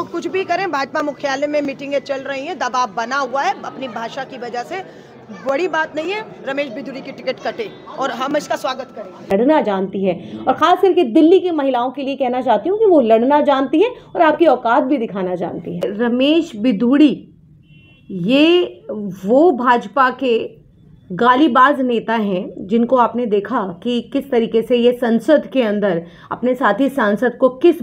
कुछ भी करें, भाजपा मुख्यालय में मीटिंगें चल रही हैं, दबाव बना हुआ है अपनी भाषा की वजह से। बड़ी बात नहीं है रमेश बिधूड़ी की टिकट कटे और हम इसका स्वागत करेंगे। लड़ना जानती है और खास करके दिल्ली की महिलाओं के लिए कहना चाहती हूँ कि वो लड़ना जानती है और आपकी औकात भी दिखाना जानती है। रमेश बिधूड़ी ये वो भाजपा के गालीबाज नेता हैं जिनको आपने देखा कि किस तरीके से ये संसद के अंदर अपने साथी सांसद को किस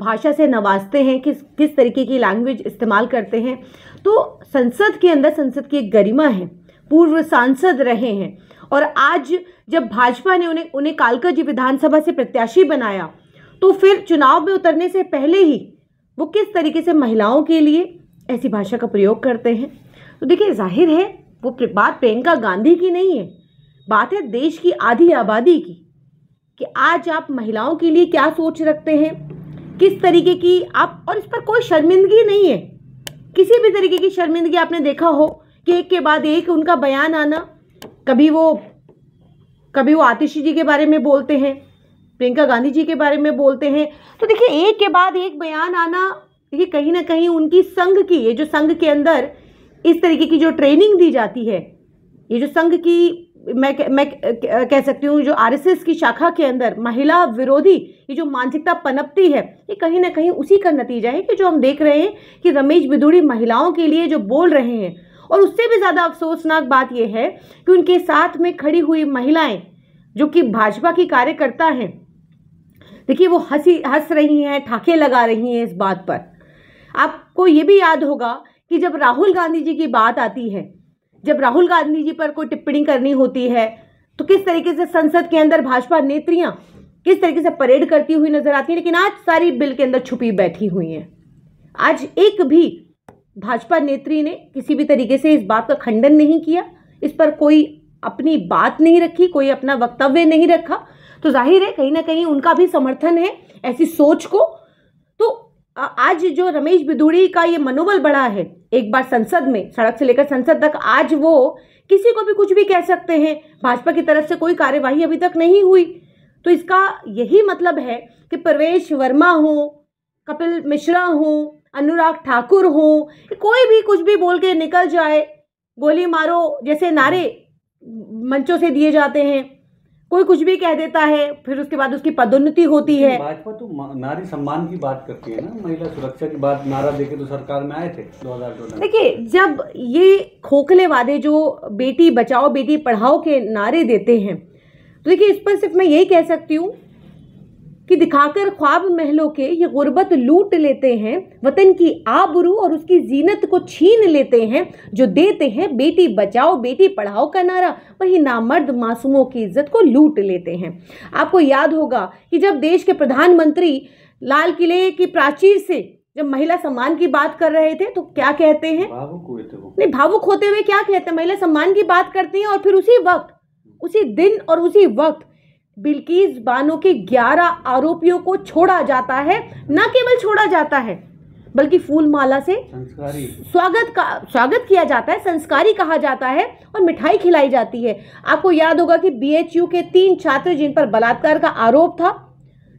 भाषा से नवाजते हैं, किस तरीके की लैंग्वेज इस्तेमाल करते हैं। तो संसद के अंदर संसद की एक गरिमा है, पूर्व सांसद रहे हैं और आज जब भाजपा ने उन्हें कालकाजी विधानसभा से प्रत्याशी बनाया तो फिर चुनाव में उतरने से पहले ही वो किस तरीके से महिलाओं के लिए ऐसी भाषा का प्रयोग करते हैं। तो देखिए, जाहिर है वो बात प्रियंका गांधी की नहीं है, बात है देश की आधी आबादी की, कि आज आप महिलाओं के लिए क्या सोच रखते हैं, किस तरीके की आप, और इस पर कोई शर्मिंदगी नहीं है, किसी भी तरीके की शर्मिंदगी आपने देखा हो कि एक के बाद एक उनका बयान आना। कभी वो आतिशी जी के बारे में बोलते हैं, प्रियंका गांधी जी के बारे में बोलते हैं। तो देखिए, एक के बाद एक बयान आना, देखिए कहीं ना कहीं उनकी संघ की, ये जो संघ के अंदर इस तरीके की जो ट्रेनिंग दी जाती है, ये जो संघ की मैं कह सकती हूँ जो आरएसएस की शाखा के अंदर महिला विरोधी ये जो मानसिकता पनपती है, ये कहीं ना कहीं उसी का नतीजा है कि जो हम देख रहे हैं कि रमेश बिधूड़ी महिलाओं के लिए जो बोल रहे हैं। और उससे भी ज़्यादा अफसोसनाक बात यह है कि उनके साथ में खड़ी हुई महिलाएं जो कि भाजपा की कार्यकर्ता हैं, देखिए वो हंस रही हैं, ठाके लगा रही हैं इस बात पर। आपको ये भी याद होगा कि जब राहुल गांधी जी की बात आती है, जब राहुल गांधी जी पर कोई टिप्पणी करनी होती है तो किस तरीके से संसद के अंदर भाजपा नेत्रियां किस तरीके से परेड करती हुई नजर आती हैं, लेकिन आज सारी बिल के अंदर छुपी बैठी हुई हैं। आज एक भी भाजपा नेत्री ने किसी भी तरीके से इस बात का खंडन नहीं किया, इस पर कोई अपनी बात नहीं रखी, कोई अपना वक्तव्य नहीं रखा। तो जाहिर है कहीं ना कहीं उनका भी समर्थन है ऐसी सोच को। तो आज जो रमेश बिधूड़ी का ये मनोबल बढ़ा है, एक बार संसद में, सड़क से लेकर संसद तक, आज वो किसी को भी कुछ भी कह सकते हैं। भाजपा की तरफ से कोई कार्यवाही अभी तक नहीं हुई, तो इसका यही मतलब है कि प्रवेश वर्मा हो, कपिल मिश्रा हो, अनुराग ठाकुर हो, कोई भी कुछ भी बोल के निकल जाए, गोली मारो जैसे नारे मंचों से दिए जाते हैं, कोई कुछ भी कह देता है, फिर उसके बाद उसकी पदोन्नति होती है। भाजपा तो नारी सम्मान की बात करती है ना, महिला सुरक्षा की बात नारा देके तो सरकार में आए थे 2014 में। देखिए, जब ये खोखले वादे जो बेटी बचाओ बेटी पढ़ाओ के नारे देते हैं, तो देखिए इस पर सिर्फ मैं यही कह सकती हूँ कि दिखाकर ख्वाब महलों के ये गुर्बत लूट लेते हैं, वतन की आबरू और उसकी जीनत को छीन लेते हैं। जो देते हैं बेटी बचाओ बेटी पढ़ाओ का नारा, वही नामर्द मासूमों की इज्जत को लूट लेते हैं। आपको याद होगा कि जब देश के प्रधानमंत्री लाल किले की प्राचीर से जब महिला सम्मान की बात कर रहे थे तो क्या कहते हैं, भावुक हुए थे वो। नहीं, भावुक होते हुए क्या कहते हैं, महिला सम्मान की बात करते हैं और फिर उसी वक्त, उसी दिन और उसी वक्त बिल्किस बानो के 11 आरोपियों को छोड़ा जाता है। न केवल छोड़ा जाता है बल्कि फूल माला से स्वागत किया जाता है, संस्कारी कहा जाता है और मिठाई खिलाई जाती है। आपको याद होगा कि बीएचयू के 3 छात्र जिन पर बलात्कार का आरोप था,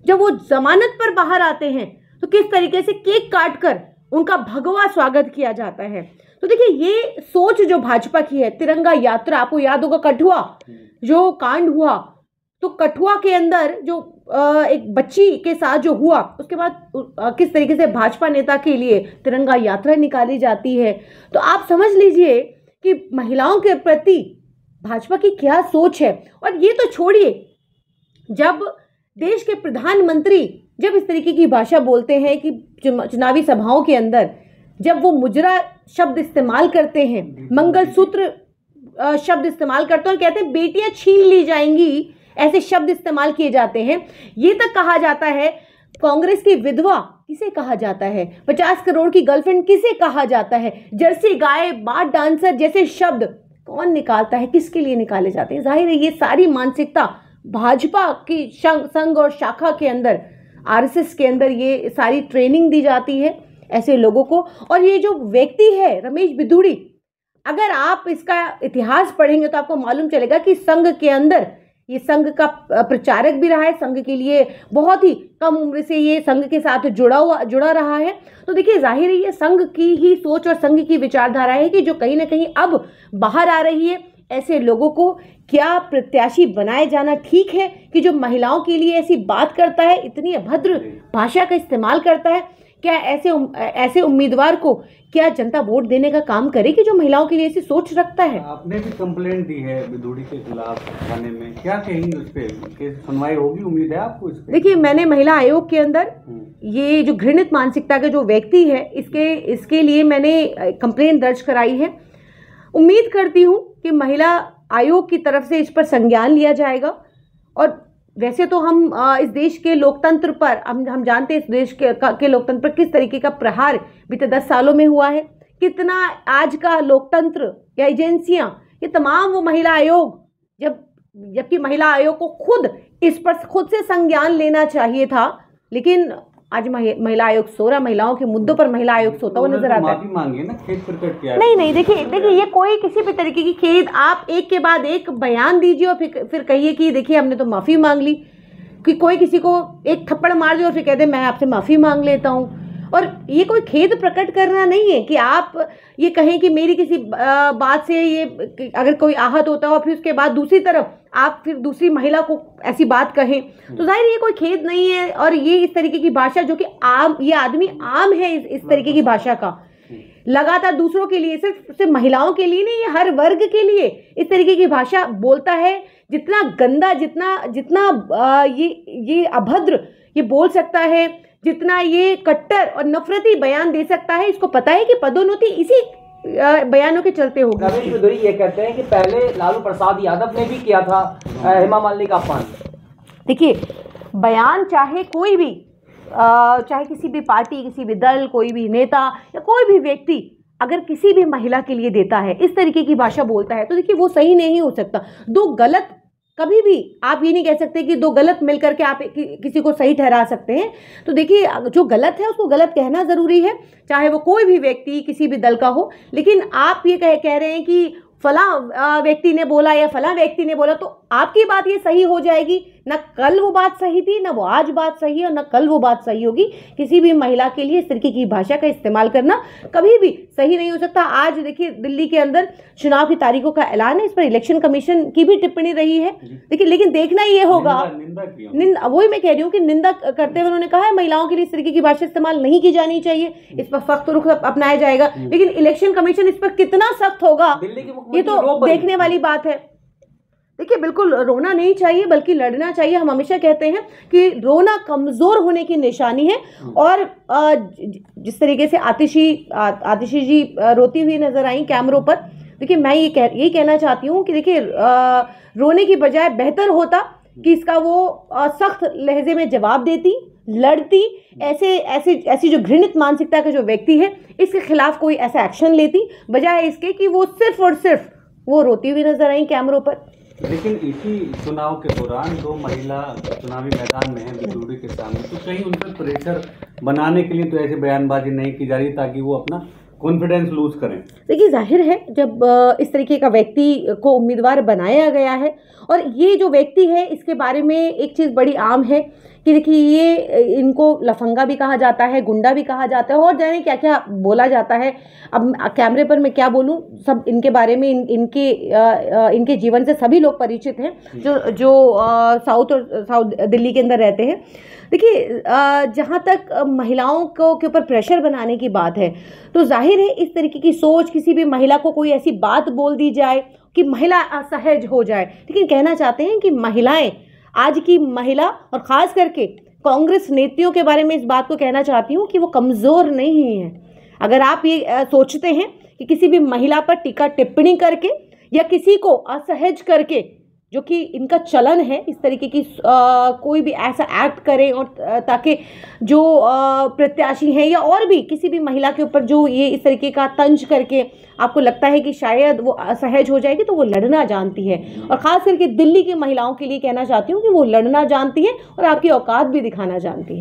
जब वो जमानत पर बाहर आते हैं तो किस तरीके से केक काटकर उनका भगवा स्वागत किया जाता है। तो देखिए, ये सोच जो भाजपा की है, तिरंगा यात्रा, आपको याद होगा कठुआ जो कांड हुआ, तो कठुआ के अंदर जो एक बच्ची के साथ जो हुआ, उसके बाद किस तरीके से भाजपा नेता के लिए तिरंगा यात्रा निकाली जाती है। तो आप समझ लीजिए कि महिलाओं के प्रति भाजपा की क्या सोच है। और ये तो छोड़िए, जब देश के प्रधानमंत्री जब इस तरीके की भाषा बोलते हैं कि चुनावी सभाओं के अंदर जब वो मुजरा शब्द इस्तेमाल करते हैं, मंगलसूत्र शब्द इस्तेमाल करते हैं और कहते हैं बेटियां छीन ली जाएंगी, ऐसे शब्द इस्तेमाल किए जाते हैं। ये तक कहा जाता है कांग्रेस की विधवा किसे कहा जाता है, 50 करोड़ की गर्लफ्रेंड किसे कहा जाता है, जर्सी गाय, बार डांसर जैसे शब्द कौन निकालता है, किसके लिए निकाले जाते हैं। जाहिर है ये सारी मानसिकता भाजपा की संघ और शाखा के अंदर, आरएसएस के अंदर ये सारी ट्रेनिंग दी जाती है ऐसे लोगों को। और ये जो व्यक्ति है रमेश बिधूड़ी, अगर आप इसका इतिहास पढ़ेंगे तो आपको मालूम चलेगा कि संघ के अंदर ये संघ का प्रचारक भी रहा है, संघ के लिए बहुत ही कम उम्र से ये संघ के साथ जुड़ा रहा है। तो देखिए जाहिर है ये संघ की ही सोच और संघ की विचारधारा है कि जो कहीं ना कहीं अब बाहर आ रही है। ऐसे लोगों को क्या प्रत्याशी बनाए जाना ठीक है कि जो महिलाओं के लिए ऐसी बात करता है, इतनी अभद्र भाषा का इस्तेमाल करता है? क्या ऐसे उम्मीदवार को क्या जनता वोट देने का काम करेगी जो महिलाओं के लिए ऐसी सोच रखता है? आपने भी कंप्लेंट दी है बिधूड़ी के खिलाफ थाने में, क्या कहेंगे उस पर? सुनवाई होगी, उम्मीद है आपको इस पे? देखिए, मैंने महिला आयोग के अंदर ये जो घृणित मानसिकता का जो व्यक्ति है इसके लिए मैंने कंप्लेंट दर्ज कराई है। उम्मीद करती हूँ कि महिला आयोग की तरफ से इस पर संज्ञान लिया जाएगा। और वैसे तो हम इस देश के लोकतंत्र पर हम जानते हैं इस देश के लोकतंत्र पर किस तरीके का प्रहार बीते 10 सालों में हुआ है। कितना आज का लोकतंत्र या एजेंसियां, ये तमाम वो महिला आयोग, जबकि महिला आयोग को खुद से संज्ञान लेना चाहिए था, लेकिन आज महिला आयोग सो रहा, महिलाओं के मुद्दों पर महिला आयोग सोता हुआ नजर आता है। माफी मांगी ना, खेद प्रकट किया। नहीं, देखिए ये कोई किसी भी तरीके की खेद, आप एक के बाद एक बयान दीजिए और फिर कहिए कि देखिए हमने तो माफ़ी मांग ली। कि कोई किसी को एक थप्पड़ मार दे और फिर कह दे मैं आपसे माफ़ी मांग लेता हूँ। और ये कोई खेद प्रकट करना नहीं है कि आप ये कहें कि मेरी किसी बात से ये अगर कोई आहत होता है और फिर उसके बाद दूसरी तरफ आप फिर दूसरी महिला को ऐसी बात कहें, तो जाहिर ये कोई खेद नहीं है। और ये इस तरीके की भाषा जो कि ये आदमी आम है इस तरीके की भाषा का, लगातार दूसरों के लिए, सिर्फ महिलाओं के लिए नहीं, ये हर वर्ग के लिए इस तरीके की भाषा बोलता है। जितना गंदा, जितना ये अभद्र ये बोल सकता है, जितना ये कट्टर और नफरती बयान दे सकता है, इसको पता है कि पदोन्नति इसी बयानों के चलते होगा। रमेश बिधूरी ये कहते हैं कि पहले लालू प्रसाद यादव ने भी किया था हेमा मालिनी का अपमान। देखिए, बयान चाहे कोई भी, चाहे किसी भी पार्टी, किसी भी दल, कोई भी नेता या कोई भी व्यक्ति अगर किसी भी महिला के लिए देता है, इस तरीके की भाषा बोलता है, तो देखिए वो सही नहीं हो सकता। दो गलत, कभी भी आप ये नहीं कह सकते कि दो गलत मिलकर के आप किसी को सही ठहरा सकते हैं। तो देखिए, जो गलत है उसको गलत कहना ज़रूरी है, चाहे वो कोई भी व्यक्ति किसी भी दल का हो। लेकिन आप ये कह रहे हैं कि फला व्यक्ति ने बोला या फला व्यक्ति ने बोला, तो आपकी बात ये सही हो जाएगी। न कल वो बात सही थी, न वो आज बात सही है, और न कल वो बात सही होगी। किसी भी महिला के लिए इस तरीके की भाषा का इस्तेमाल करना कभी भी सही नहीं हो सकता। आज देखिए, दिल्ली के अंदर चुनाव की तारीखों का ऐलान है, इस पर इलेक्शन कमीशन की भी टिप्पणी रही है। देखिए, लेकिन देखना ये होगा, निंदा वही मैं कह रही हूँ कि निंदा करते हुए उन्होंने कहा है महिलाओं के लिए इस तरीके की भाषा इस्तेमाल नहीं की जानी चाहिए, इस पर सख्त रुख अपनाया जाएगा। लेकिन इलेक्शन कमीशन इस पर कितना सख्त होगा, ये तो देखने वाली बात है। देखिए, बिल्कुल रोना नहीं चाहिए बल्कि लड़ना चाहिए। हम हमेशा कहते हैं कि रोना कमज़ोर होने की निशानी है। और जिस तरीके से आतिशी जी रोती हुई नजर आई कैमरों पर, देखिए मैं यही कहना चाहती हूँ कि देखिए, रोने की बजाय बेहतर होता कि इसका वो सख्त लहजे में जवाब देती, लड़ती, ऐसी जो घृणित मानसिकता का जो व्यक्ति है इसके खिलाफ कोई ऐसा एक्शन लेती, बजाय इसके कि वो सिर्फ और सिर्फ वो रोती हुई नजर आई कैमरों पर। लेकिन इसी चुनाव के दौरान दो महिला चुनावी मैदान में हैं बिधूड़ी के सामने, तो कहीं उन पर प्रेशर बनाने के लिए तो ऐसे बयानबाजी नहीं की जा रही ताकि वो अपना कॉन्फिडेंस लूज करें? देखिए, जाहिर है जब इस तरीके का व्यक्ति को उम्मीदवार बनाया गया है, और ये जो व्यक्ति है इसके बारे में एक चीज़ बड़ी आम है कि देखिए, ये इनको लफंगा भी कहा जाता है, गुंडा भी कहा जाता है, और जाने क्या क्या बोला जाता है। अब कैमरे पर मैं क्या बोलूं, सब इनके बारे में इनके जीवन से सभी लोग परिचित हैं जो साउथ दिल्ली के अंदर रहते हैं। देखिए, जहाँ तक महिलाओं के ऊपर प्रेशर बनाने की बात है, तो जाहिर है इस तरीके की सोच, किसी भी महिला को कोई ऐसी बात बोल दी जाए कि महिला असहज हो जाए। लेकिन कहना चाहते हैं कि महिलाएं, आज की महिला और ख़ास करके कांग्रेस नेतियों के बारे में इस बात को कहना चाहती हूँ कि वो कमज़ोर नहीं है। अगर आप ये सोचते हैं कि किसी भी महिला पर टीका टिप्पणी करके या किसी को असहज करके, जो कि इनका चलन है, इस तरीके की कोई भी ऐसा एक्ट करें और ताकि जो प्रत्याशी हैं या और भी किसी भी महिला के ऊपर जो ये इस तरीके का तंज करके आपको लगता है कि शायद वो असहज हो जाएगी, तो वो लड़ना जानती है। और ख़ास करके दिल्ली की महिलाओं के लिए कहना चाहती हूँ कि वो लड़ना जानती है और आपकी औकात भी दिखाना जानती है।